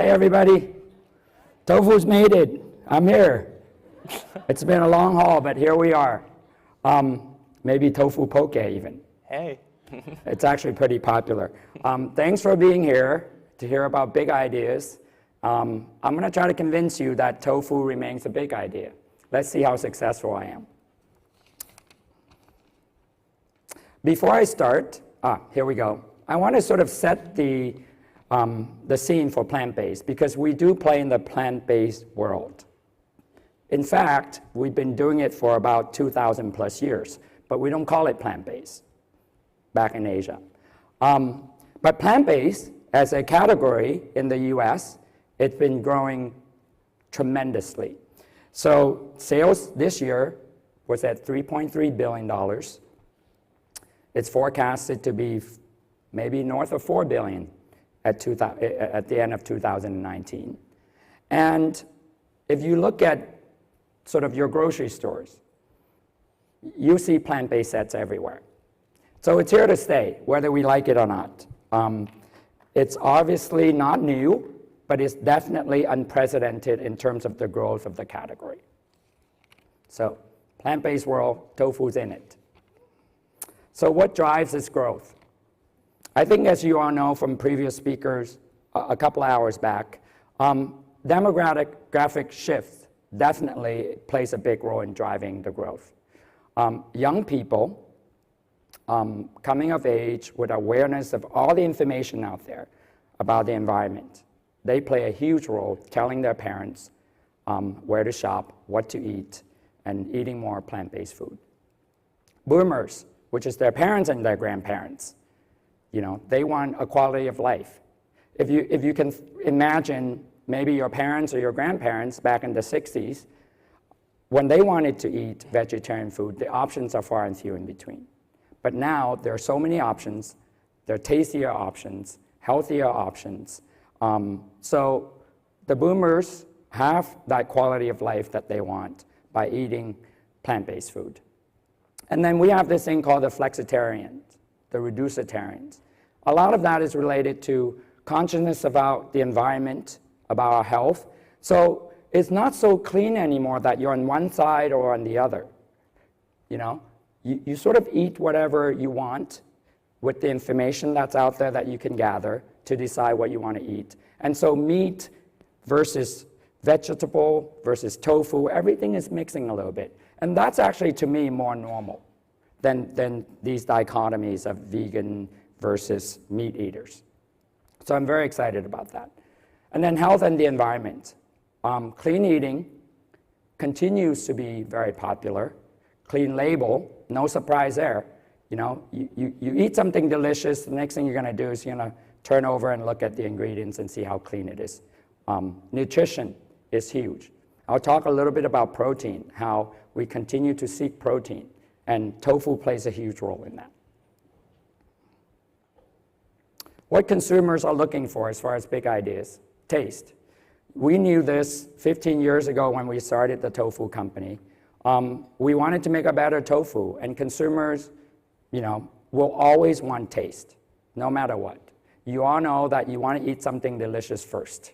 Hey everybody, Tofu's made it. I'm here. It's been a long haul, but here we are. Maybe tofu poke even. Hey. It's actually pretty popular. Thanks for being here to hear about big ideas. I'm going to try to convince you that tofu remains a big idea. Let's see how successful I am. Before I start, here we go. I want to sort of set the scene for plant-based because we do play in the plant-based world. In fact, we've been doing it for about 2,000 plus years, but we don't call it plant-based back in Asia. But plant-based as a category in the US, it's been growing tremendously. So sales this year was at $3.3 billion. It's forecasted to be maybe north of $4 billion at the end of 2019. And if you look at sort of your grocery stores, you see plant-based sets everywhere. So it's here to stay, whether we like it or not. It's obviously not new, but it's definitely unprecedented in terms of the growth of the category. So plant-based world, tofu's in it. So what drives this growth? I think as you all know from previous speakers a couple hours back, demographic shifts definitely plays a big role in driving the growth. Young people coming of age with awareness of all the information out there about the environment, they play a huge role telling their parents where to shop, what to eat, and eating more plant-based food. Boomers, which is their parents and their grandparents, they want a quality of life. If you can imagine maybe your parents or your grandparents back in the 60s, when they wanted to eat vegetarian food, the options are far and few in between. But now there are so many options, there are tastier options, healthier options. So the boomers have that quality of life that they want by eating plant-based food. And then we have this thing called the flexitarians, the reducitarians. A lot of that is related to consciousness about the environment, about our health. So it's not so clean anymore that you're on one side or on the other. You sort of eat whatever you want with the information that's out there that you can gather to decide what you want to eat. And so meat versus vegetable versus tofu, everything is mixing a little bit. And that's actually, to me, more normal than these dichotomies of vegan versus meat eaters. So I'm very excited about that. And then health and the environment. Clean eating continues to be very popular. Clean label, no surprise there. You eat something delicious, the next thing you're going to do is you're going to turn over and look at the ingredients and see how clean it is. Nutrition is huge. I'll talk a little bit about protein, how we continue to seek protein, and tofu plays a huge role in that. What consumers are looking for as far as big ideas? Taste. We knew this 15 years ago when we started the tofu company. We wanted to make a better tofu, and consumers, will always want taste, no matter what. You all know that you want to eat something delicious first,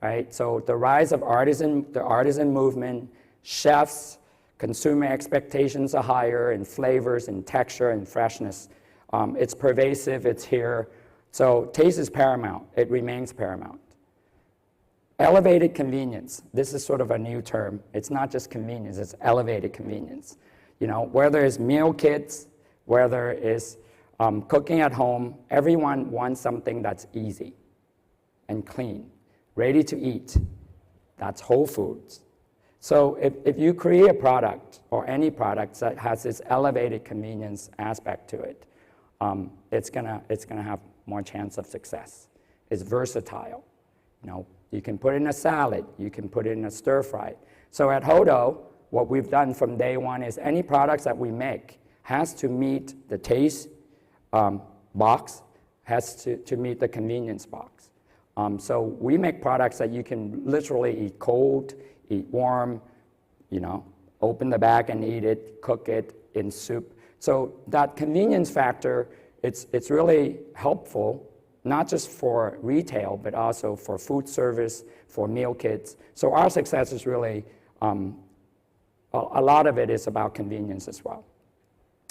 right? So the rise of the artisan movement, chefs, consumer expectations are higher in flavors and texture and freshness. It's pervasive, it's here. So taste is paramount, it remains paramount. Elevated convenience, this is sort of a new term. It's not just convenience, it's elevated convenience. Whether it's meal kits, whether it's cooking at home, everyone wants something that's easy and clean, ready to eat. That's Whole Foods. So if you create a product or any product that has this elevated convenience aspect to it, it's gonna have more chance of success. It's versatile. You can put it in a salad, you can put it in a stir fry. So at Hodo, what we've done from day one is any products that we make has to meet the taste box, has to meet the convenience box. So we make products that you can literally eat cold, eat warm, open the bag and eat it, cook it in soup. So that convenience factor, it's really helpful not just for retail, but also for food service, for meal kits. So our success is really, a lot of it is about convenience as well.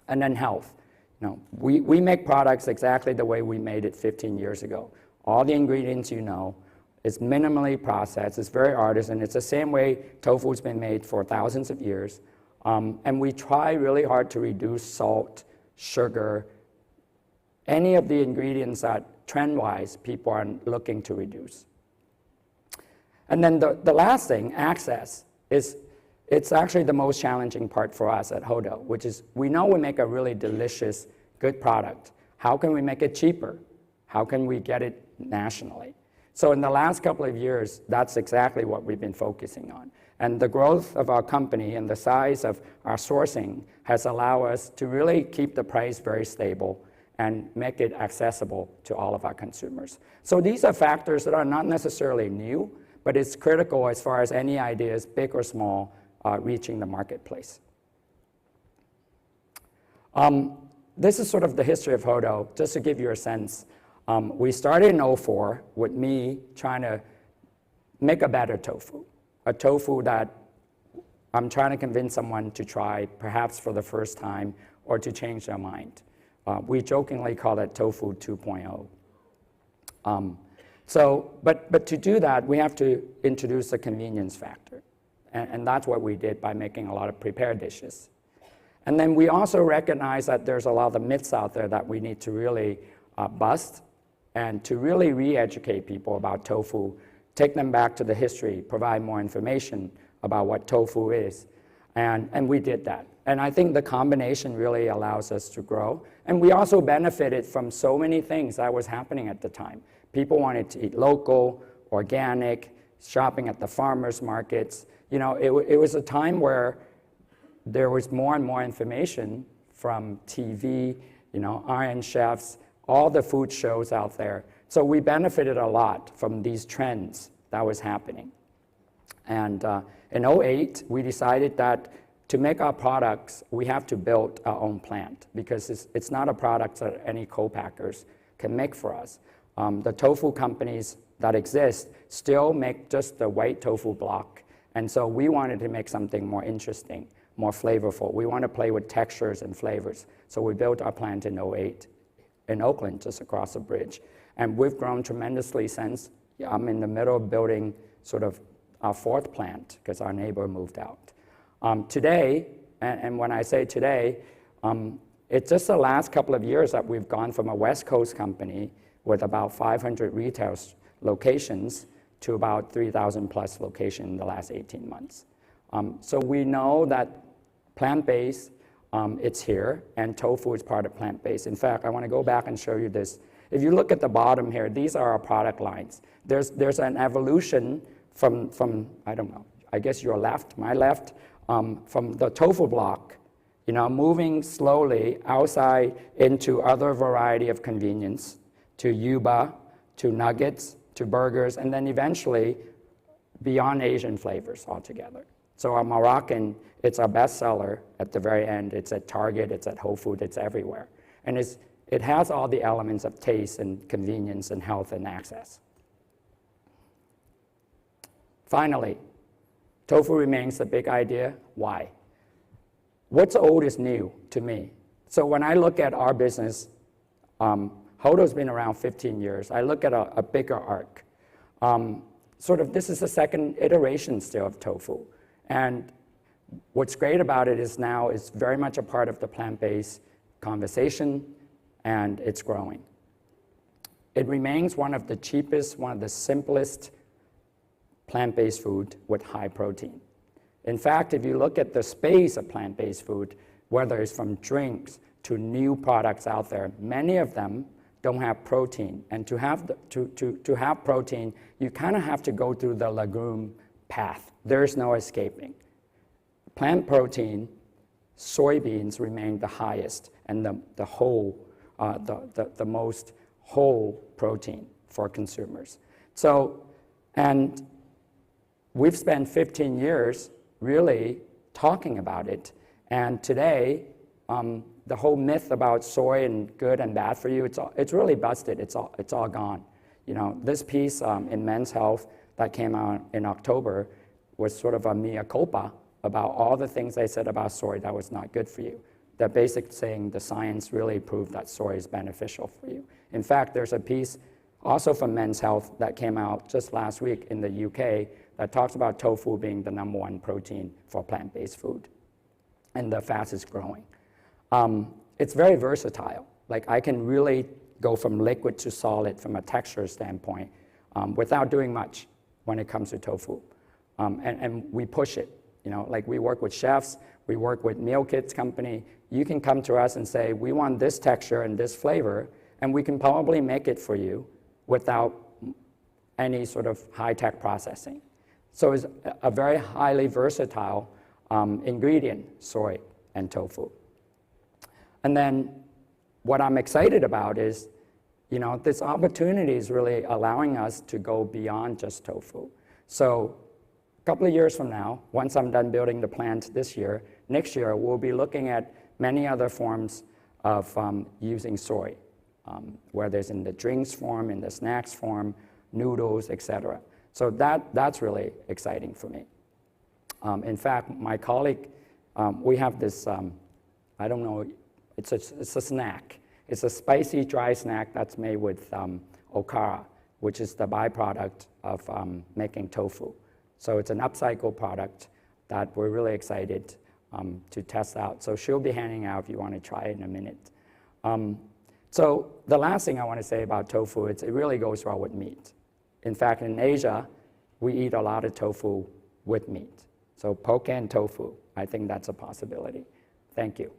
And then health. You know, we make products exactly the way we made it 15 years ago. All the ingredients you know, it's minimally processed, it's very artisan. It's the same way tofu's been made for thousands of years. And we try really hard to reduce salt, sugar, any of the ingredients that trend-wise people are looking to reduce. And then the last thing, access, is it's actually the most challenging part for us at Hodo, which is we know we make a really delicious, good product. How can we make it cheaper? How can we get it nationally? So in the last couple of years, that's exactly what we've been focusing on. And the growth of our company and the size of our sourcing has allowed us to really keep the price very stable and make it accessible to all of our consumers. So these are factors that are not necessarily new, but it's critical as far as any ideas, big or small, reaching the marketplace. This is sort of the history of Hodo, just to give you a sense. We started in 2004 with me trying to make a better tofu, a tofu that I'm trying to convince someone to try, perhaps for the first time, or to change their mind. We jokingly call it Tofu 2.0. But to do that, we have to introduce a convenience factor. And that's what we did by making a lot of prepared dishes. And then we also recognize that there's a lot of myths out there that we need to really bust and to really re-educate people about tofu, take them back to the history, provide more information about what tofu is. And we did that. And I think the combination really allows us to grow. And we also benefited from so many things that was happening at the time. People wanted to eat local, organic, shopping at the farmers markets. You know, it was a time where there was more and more information from TV, you know, Iron Chefs, all the food shows out there. So we benefited a lot from these trends that was happening. And in 2008, we decided that to make our products, we have to build our own plant because it's not a product that any co-packers can make for us. The tofu companies that exist still make just the white tofu block. And so we wanted to make something more interesting, more flavorful. We want to play with textures and flavors. So we built our plant in 2008 in Oakland, just across the bridge. And we've grown tremendously since. I'm in the middle of building sort of our fourth plant because our neighbor moved out. Today, and when I say today, it's just the last couple of years that we've gone from a West Coast company with about 500 retail locations to about 3,000 plus locations in the last 18 months. So we know that plant-based, it's here, and tofu is part of plant-based. In fact, I want to go back and show you this. If you look at the bottom here, these are our product lines. There's an evolution from I don't know, I guess your left, my left, from the tofu block, you know, moving slowly outside into other variety of convenience, to yuba, to nuggets, to burgers, and then eventually beyond Asian flavors altogether. So our Moroccan, it's our bestseller at the very end. It's at Target, it's at Whole Foods, it's everywhere. And it has all the elements of taste and convenience and health and access. Finally, tofu remains the big idea. Why? What's old is new to me. So when I look at our business, Hodo's been around 15 years. I look at a bigger arc. This is the second iteration still of tofu. And what's great about it is now it's very much a part of the plant-based conversation, and it's growing. It remains one of the cheapest, one of the simplest plant-based food with high protein. In fact, if you look at the space of plant-based food, whether it's from drinks to new products out there, many of them don't have protein. And to have protein, you kind of have to go through the legume path. There's no escaping. Plant protein, soybeans remain the highest and the most whole protein for consumers. So, and we've spent 15 years really talking about it. And today, the whole myth about soy and good and bad for you, it's really busted. It's all gone. You know, this piece in Men's Health that came out in October was sort of a mea culpa about all the things they said about soy that was not good for you. They're basically saying the science really proved that soy is beneficial for you. In fact, there's a piece also from Men's Health that came out just last week in the UK that talks about tofu being the #1 protein for plant-based food and the fastest growing. It's very versatile. Like I can really go from liquid to solid from a texture standpoint without doing much when it comes to tofu. And we push it. You know, like we work with chefs, we work with meal kits company. You can come to us and say, we want this texture and this flavor, and we can probably make it for you without any sort of high-tech processing. So it's a very highly versatile ingredient, soy and tofu. And then what I'm excited about is, you know, this opportunity is really allowing us to go beyond just tofu. So a couple of years from now, once I'm done building the plant this year, next year we'll be looking at many other forms of using soy, whether it's in the drinks form, in the snacks form, noodles, etc. So that's really exciting for me. In fact, my colleague, we have this, I don't know, it's a snack. It's a spicy dry snack that's made with okara, which is the byproduct of making tofu. So it's an upcycled product that we're really excited to test out. So she'll be handing out if you want to try it in a minute. So the last thing I want to say about tofu is it really goes well with meat. In fact, in Asia, we eat a lot of tofu with meat. So poke and tofu, I think that's a possibility. Thank you.